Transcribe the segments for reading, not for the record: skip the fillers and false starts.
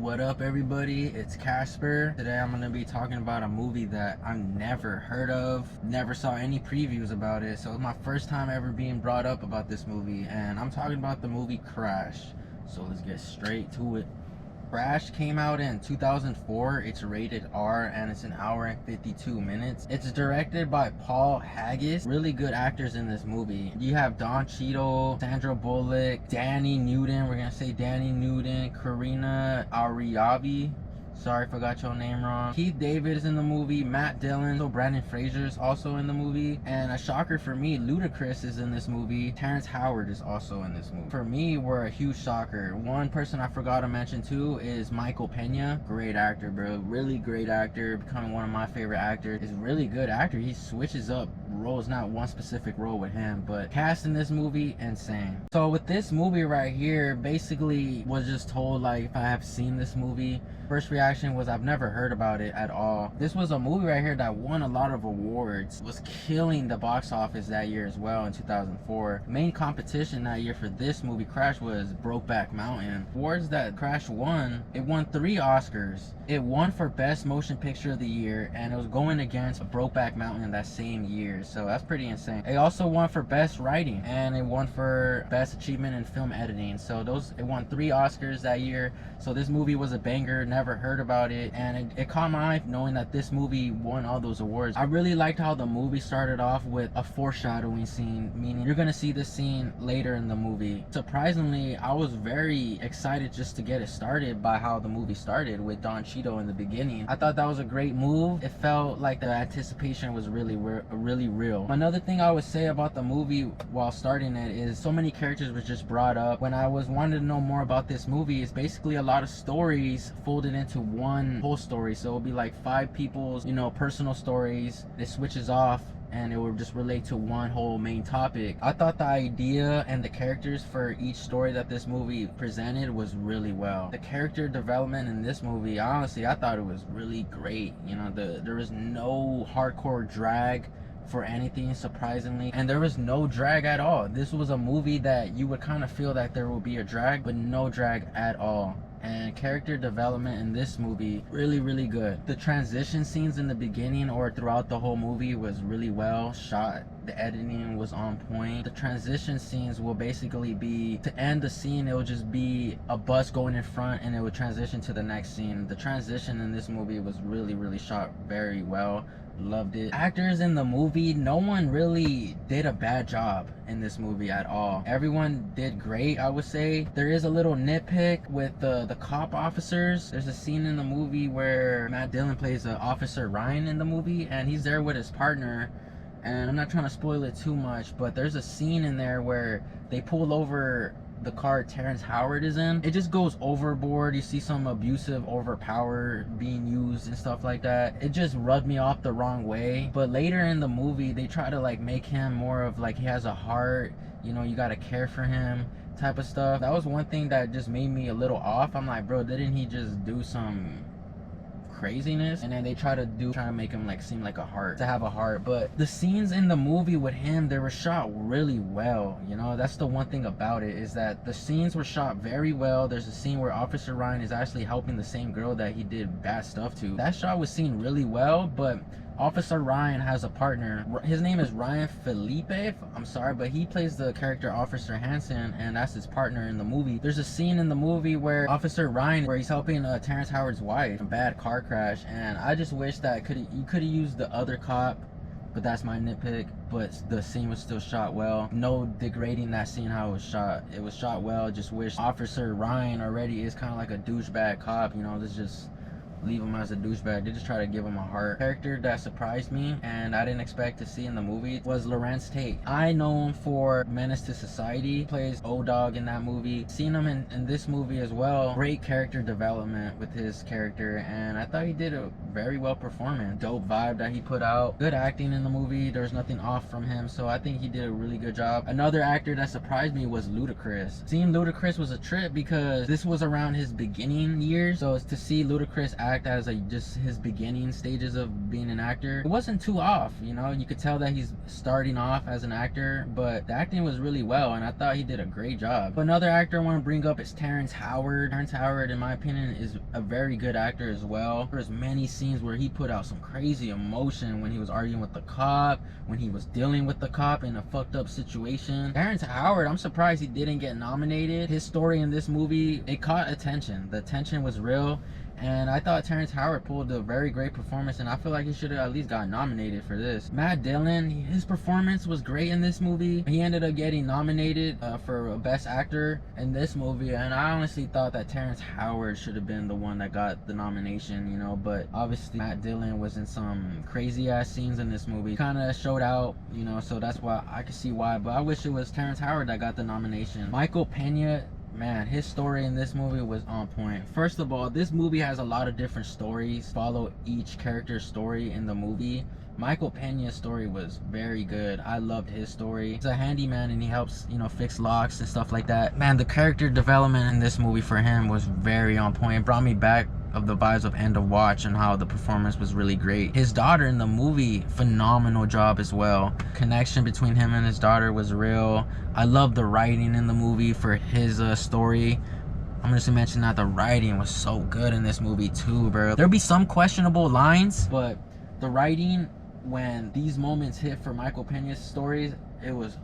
What up, everybody? It's Casper. Today I'm going to be talking about a movie that I've never heard of, never saw any previews about it, so it's my first time ever being brought up about this movie, and I'm talking about the movie Crash. So let's get straight to it. Crash came out in 2004. It's rated R and it's an hour and 52 minutes. It's directed by Paul Haggis. Really good actors in this movie. You have Cheadle, Sandra Bullock, Danny Newton. We're gonna say Danny Newton, Karina, Arroyave. Sorry if I got your name wrong. Keith David is in the movie. Matt Dillon. So Brandon Fraser is also in the movie. And a shocker for me, Ludacris is in this movie. Terrence Howard is also in this movie. For me, we're a huge shocker. One person I forgot to mention too is Michael Pena. Great actor, bro. Really great actor. Becoming one of my favorite actors. He's a really good actor. He switches up roles, not one specific role with him. But cast in this movie, insane. So with this movie right here, basically was just told like if I have seen this movie. First reaction was I've never heard about it at all. This was a movie right here that won a lot of awards. Was killing the box office that year as well in 2004. Main competition that year for this movie Crash was Brokeback Mountain. Awards that Crash won, it won 3 Oscars. It won for Best Motion Picture of the Year, and it was going against Brokeback Mountain that same year, so that's pretty insane. It also won for Best Writing, and it won for Best Achievement in Film Editing. So it won 3 Oscars that year. So this movie was a banger. Never heard about it, and it caught my eye knowing that this movie won all those awards. I really liked how the movie started off with a foreshadowing scene, meaning you're gonna see this scene later in the movie. Surprisingly, I was very excited just to get it started by how the movie started with Cheadle in the beginning. I thought that was a great move. It felt like the anticipation was really real. Another thing I would say about the movie while starting it is so many characters were just brought up. When I was wanting to know more about this movie, it's basically a lot of stories folded into one whole story. So it'll be like 5 people's, personal stories. It switches off and it will just relate to one whole main topic. I thought the idea and the characters for each story that this movie presented was really well. The character development in this movie, honestly, I thought it was really great. There was no hardcore drag for anything, surprisingly, and there was no drag at all. This was a movie that you would kind of feel that there will be a drag, but no drag at all. And character development in this movie really good. The transition scenes in the beginning or throughout the whole movie was really well shot. The editing was on point. The transition scenes will basically be, to end the scene, it will just be a bus going in front and it would transition to the next scene. The transition in this movie was really shot very well. Loved it. Actors in the movie, no one really did a bad job in this movie at all. Everyone did great, I would say. There is a little nitpick with the cop officers. There's a scene in the movie where Matt Dillon plays Officer Ryan in the movie, and he's there with his partner. And I'm not trying to spoil it too much, but there's a scene in there where they pull over the car Terrence Howard is in. It just goes overboard. You see some abusive overpower being used and stuff like that. It just rubbed me off the wrong way. But later in the movie, they try to like make him more of like he has a heart, you gotta care for him type of stuff. That was one thing that just made me a little off. I'm like, bro, didn't he just do some craziness? And then they try to make him like seem like to have a heart. But the scenes in the movie with him, they were shot really well. That's the one thing about it, is that the scenes were shot very well. There's a scene where Officer Ryan is actually helping the same girl that he did bad stuff to. That shot was seen really well. But Officer Ryan has a partner. His name is Ryan Felipe. I'm sorry, but he plays the character Officer Hansen, and that's his partner in the movie. There's a scene in the movie where Officer Ryan, where he's helping Terrence Howard's wife in a bad car crash, and I just wish that you could have used the other cop, but that's my nitpick. But the scene was still shot well. No degrading that scene how it was shot. It was shot well. Just wish Officer Ryan already is kind of like a douchebag cop. Let's just leave him as a douchebag. They just try to give him a heart. Character that surprised me and I didn't expect to see in the movie was Larenz Tate. I know him for Menace to Society. He plays O-Dog in that movie. Seen him in this movie as well. Great character development with his character, and I thought he did a very well performance. Dope vibe that he put out. Good acting in the movie. There's nothing off from him, so I think he did a really good job. Another actor that surprised me was Ludacris. Seeing Ludacris was a trip because this was around his beginning years, so to see Ludacris act as just his beginning stages of being an actor, it wasn't too off. You know, you could tell that he's starting off as an actor, but the acting was really well, and I thought he did a great job. Another actor I want to bring up is Terrence Howard. Terrence Howard, in my opinion, is a very good actor as well. There's many scenes where he put out some crazy emotion when he was arguing with the cop, when he was dealing with the cop in a fucked up situation. Terrence Howard, I'm surprised he didn't get nominated. His story in this movie, it caught attention. The attention was real, and I thought Terrence Howard pulled a very great performance, and I feel like he should have at least got nominated for this. Matt Dillon, his performance was great in this movie. He ended up getting nominated for Best Actor in this movie, and I honestly thought that Terrence Howard should have been the one that got the nomination, you know, but obviously Matt Dillon was in some crazy ass scenes in this movie. Kind of showed out, you know, so that's why I could see why, but I wish it was Terrence Howard that got the nomination. Michael Pena, man, his story in this movie was on point. First of all, this movie has a lot of different stories. Follow each character's story in the movie. Michael Pena's story was very good. I loved his story. He's a handyman and he helps, you know, fix locks and stuff like that. Man, the character development in this movie for him was very on point. It brought me back of the vibes of End of Watch and how the performance was really great. His daughter in the movie, phenomenal job as well. Connection between him and his daughter was real. I love the writing in the movie for his story. I'm just gonna mention that the writing was so good in this movie too, bro. There'll be some questionable lines, but the writing, when these moments hit for Michael Pena's stories, it was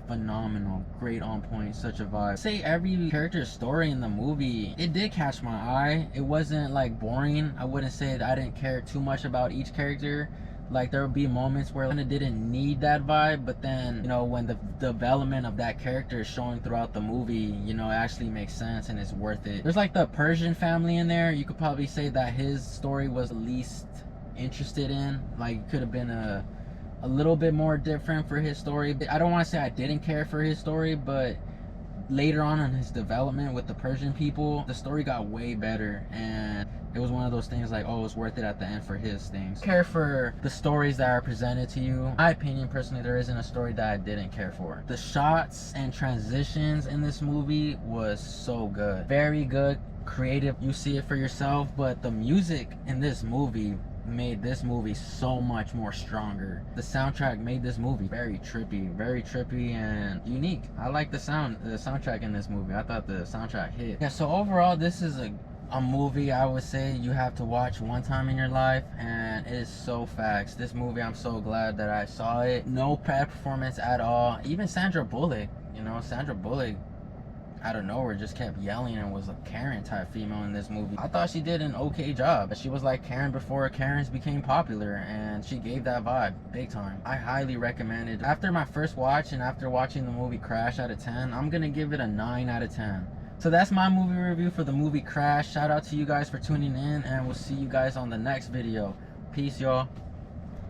phenomenal, great, on point, such a vibe. I'd say every character's story in the movie, it did catch my eye. It wasn't like boring. I wouldn't say that I didn't care too much about each character. Like, there would be moments where I didn't need that vibe, but then, you know, when the development of that character is showing throughout the movie, you know, it actually makes sense and it's worth it. There's like the Persian family in there. You could probably say that his story was the least interested in. Like, it could have been a little bit more different for his story. I don't want to say I didn't care for his story, but later on in his development with the Persian people, the story got way better, and it was one of those things like, oh, it's worth it at the end for his things. Care for the stories that are presented to you. In my opinion, personally, there isn't a story that I didn't care for. The shots and transitions in this movie was so good. Very good, creative. You see it for yourself, but the music in this movie made this movie so much more stronger. The soundtrack made this movie very trippy and unique. I like the soundtrack in this movie. I thought the soundtrack hit. Yeah, so overall, this is a movie I would say you have to watch one time in your life, and it is so facts. This movie, I'm so glad that I saw it. No bad performance at all. Even Sandra Bullock, you know, Sandra Bullock out of nowhere just kept yelling and was a Karen type female in this movie. I thought she did an okay job. She was like Karen before Karens became popular, and she gave that vibe big time. I highly recommend it. After my first watch and after watching the movie Crash out of 10, I'm gonna give it a 9 out of 10. So that's my movie review for the movie Crash. Shout out to you guys for tuning in, and we'll see you guys on the next video. Peace, y'all.